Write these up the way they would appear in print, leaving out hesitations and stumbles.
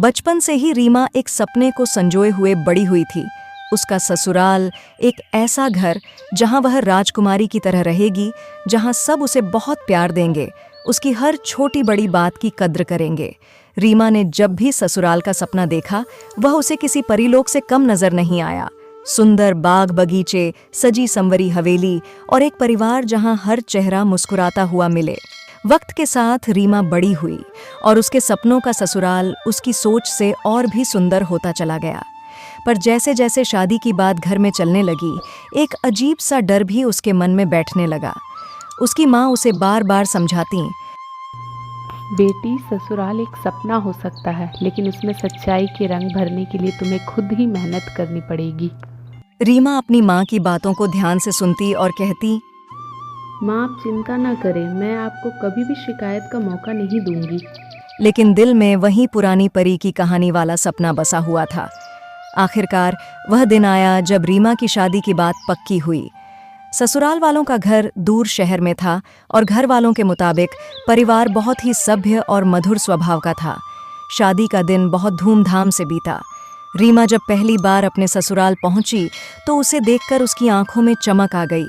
बचपन से ही रीमा एक सपने को संजोए हुए बड़ी हुई थी। उसका ससुराल, एक ऐसा घर जहां वह राजकुमारी की तरह रहेगी, जहां सब उसे बहुत प्यार देंगे, उसकी हर छोटी बड़ी बात की कद्र करेंगे। रीमा ने जब भी ससुराल का सपना देखा, वह उसे किसी परीलोक से कम नजर नहीं आया। सुंदर बाग बगीचे, सजी संवरी हवेली और एक परिवार जहां हर चेहरा मुस्कुराता हुआ मिले। वक्त के साथ रीमा बड़ी हुई और उसके सपनों का ससुराल उसकी सोच से और भी सुंदर होता चला गया। पर जैसे जैसे शादी की बात घर में चलने लगी, एक अजीब सा डर भी उसके मन में बैठने लगा। उसकी माँ उसे बार बार समझाती, बेटी, ससुराल एक सपना हो सकता है, लेकिन उसमें सच्चाई के रंग भरने के लिए तुम्हें खुद ही मेहनत करनी पड़ेगी। रीमा अपनी माँ की बातों को ध्यान से सुनती और कहती, माँ, आप चिंता ना करें, मैं आपको कभी भी शिकायत का मौका नहीं दूंगी। लेकिन दिल में वही पुरानी परी की कहानी वाला सपना बसा हुआ था। आखिरकार वह दिन आया जब रीमा की शादी की बात पक्की हुई। ससुराल वालों का घर दूर शहर में था और घर वालों के मुताबिक परिवार बहुत ही सभ्य और मधुर स्वभाव का था। शादी का दिन बहुत धूमधाम से बीता। रीमा जब पहली बार अपने ससुराल पहुंची तो उसे देखकर उसकी आंखों में चमक आ गई।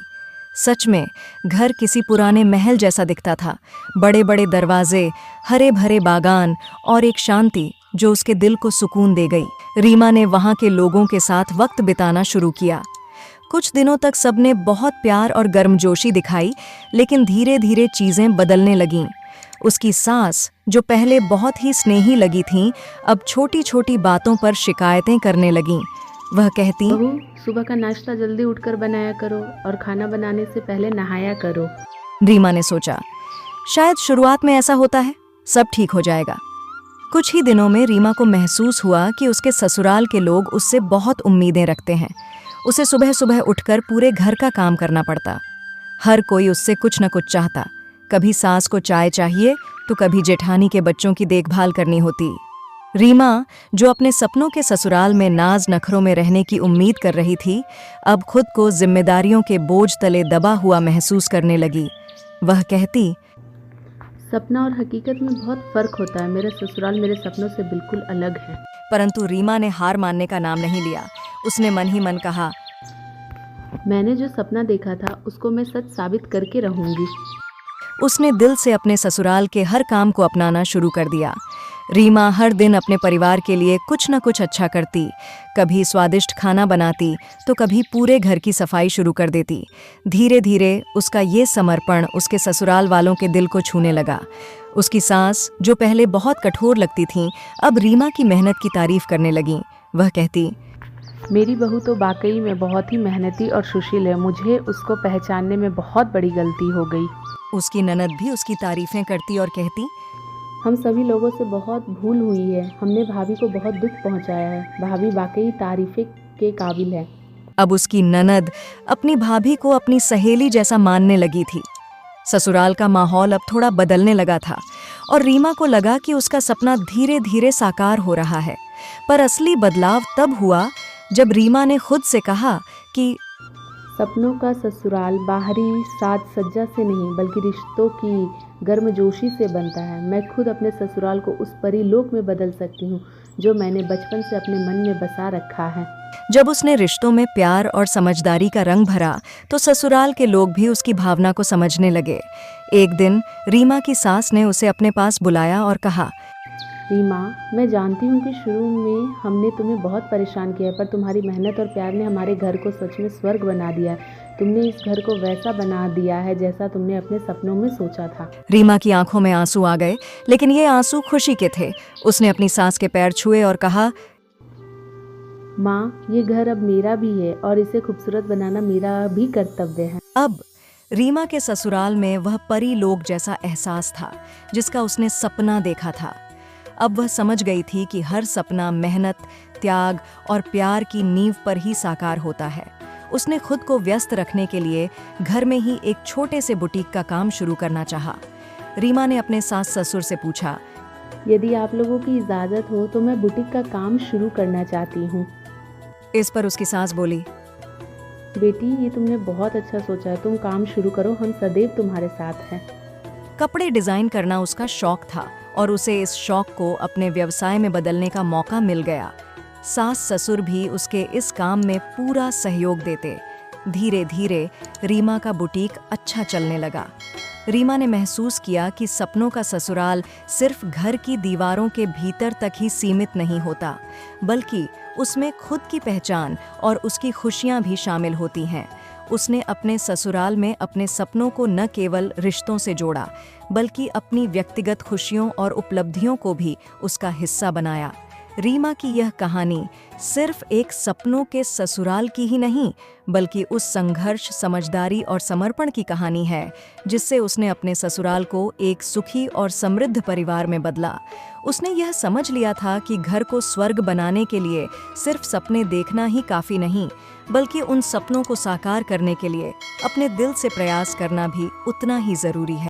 सच में घर किसी पुराने महल जैसा दिखता था। बड़े बड़े दरवाजे, हरे भरे बागान और एक शांति जो उसके दिल को सुकून दे गई। रीमा ने वहां के लोगों के साथ वक्त बिताना शुरू किया। कुछ दिनों तक सबने बहुत प्यार और गर्मजोशी दिखाई, लेकिन धीरे धीरे चीजें बदलने लगीं। उसकी सास, जो पहले बहुत ही स्नेही लगी थीं, अब छोटी छोटी बातों पर शिकायतें करने लगीं। वह कहती, बहू, सुबह का नाश्ता जल्दी उठकर बनाया करो और खाना बनाने से पहले नहाया करो। रीमा ने सोचा, शायद शुरुआत में ऐसा होता है, सब ठीक हो जाएगा। कुछ ही दिनों में रीमा को महसूस हुआ कि उसके ससुराल के लोग उससे बहुत उम्मीदें रखते हैं। उसे सुबह सुबह उठकर पूरे घर का काम करना पड़ता। हर कोई उससे कुछ न कुछ चाहता। कभी सास को चाय चाहिए तो कभी जेठानी के बच्चों की देखभाल करनी होती। रीमा, जो अपने सपनों के ससुराल में नाज नखरों में रहने की उम्मीद कर रही थी, अब खुद को जिम्मेदारियों के बोझ तले दबा हुआ महसूस करने लगी। वह कहती, सपना और हकीकत में बहुत फर्क होता है। मेरा ससुराल मेरे सपनों से बिल्कुल अलग है। परंतु रीमा ने हार मानने का नाम नहीं लिया। उसने मन ही मन कहा, मैंने जो सपना देखा था उसको मैं सच साबित करके रहूंगी। उसने दिल से अपने ससुराल के हर काम को अपनाना शुरू कर दिया। रीमा हर दिन अपने परिवार के लिए कुछ न कुछ अच्छा करती। कभी स्वादिष्ट खाना बनाती तो कभी पूरे घर की सफाई शुरू कर देती। धीरे धीरे उसका ये समर्पण उसके ससुराल वालों के दिल को छूने लगा। उसकी सास, जो पहले बहुत कठोर लगती थीं, अब रीमा की मेहनत की तारीफ करने लगीं। वह कहती, मेरी बहू तो वाकई में बहुत ही मेहनती और सुशील है। मुझे उसको पहचानने में बहुत बड़ी गलती हो गई। उसकी ननद भी उसकी तारीफें करती और कहती, हम सभी लोगों से बहुत भूल हुई है। हमने भाभी को बहुत दुख पहुंचाया है। भाभी वाकई तारीफे के काबिल है। अब उसकी ननद अपनी भाभी को अपनी सहेली जैसा मानने लगी थी। ससुराल का माहौल अब थोड़ा बदलने लगा था और रीमा को लगा कि उसका सपना धीरे धीरे साकार हो रहा है। पर असली बदलाव तब हुआ जब रीमा ने खुद से कहा कि सपनों का ससुराल बाहरी साज सज्जा से नहीं, बल्कि रिश्तों की गर्मजोशी से बनता है। मैं खुद अपने ससुराल को उस परीलोक में बदल सकती हूँ जो मैंने बचपन से अपने मन में बसा रखा है। जब उसने रिश्तों में प्यार और समझदारी का रंग भरा तो ससुराल के लोग भी उसकी भावना को समझने लगे। एक दिन रीमा की सास ने उसे अपने पास बुलाया और कहा, रीमा, मैं जानती हूँ कि शुरू में हमने तुम्हें बहुत परेशान किया, पर तुम्हारी मेहनत और प्यार ने हमारे घर को सच में स्वर्ग बना दिया। तुमने इस घर को वैसा बना दिया है जैसा तुमने अपने सपनों में सोचा था। रीमा की आंखों में आंसू आ गए, लेकिन ये आंसू खुशी के थे। उसने अपनी सास के पैर छुए और कहा, माँ, ये घर अब मेरा भी है और इसे खूबसूरत बनाना मेरा भी कर्तव्य है। अब रीमा के ससुराल में वह परी लोक जैसा एहसास था जिसका उसने सपना देखा था। अब वह समझ गई थी कि हर सपना मेहनत, त्याग और प्यार की नींव पर ही साकार होता है। उसने खुद को व्यस्त रखने के लिए घर में ही एक छोटे से बुटीक का काम शुरू करना चाहा। रीमा ने अपने सास ससुर से पूछा, यदि आप लोगों की इजाज़त हो तो मैं बुटीक का काम शुरू करना चाहती हूँ। इस पर उसकी सास बोली, बेटी, ये तुमने बहुत अच्छा सोचा है। तुम काम शुरू करो, हम सदैव तुम्हारे साथ हैं। कपड़े डिजाइन करना उसका शौक था और उसे इस शौक को अपने व्यवसाय में बदलने का मौका मिल गया। सास ससुर भी उसके इस काम में पूरा सहयोग देते। धीरे धीरे रीमा का बुटीक अच्छा चलने लगा। रीमा ने महसूस किया कि सपनों का ससुराल सिर्फ घर की दीवारों के भीतर तक ही सीमित नहीं होता, बल्कि उसमें खुद की पहचान और उसकी खुशियां भी शामिल होती हैं। उसने अपने ससुराल में अपने सपनों को न केवल रिश्तों से जोड़ा, बल्कि अपनी व्यक्तिगत खुशियों और उपलब्धियों को भी उसका हिस्सा बनाया। रीमा की यह कहानी सिर्फ एक सपनों के ससुराल की ही नहीं, बल्कि उस संघर्ष, समझदारी और समर्पण की कहानी है जिससे उसने अपने ससुराल को एक सुखी और समृद्ध परिवार में बदला। उसने यह समझ लिया था कि घर को स्वर्ग बनाने के लिए सिर्फ सपने देखना ही काफ़ी नहीं, बल्कि उन सपनों को साकार करने के लिए अपने दिल से प्रयास करना भी उतना ही ज़रूरी है।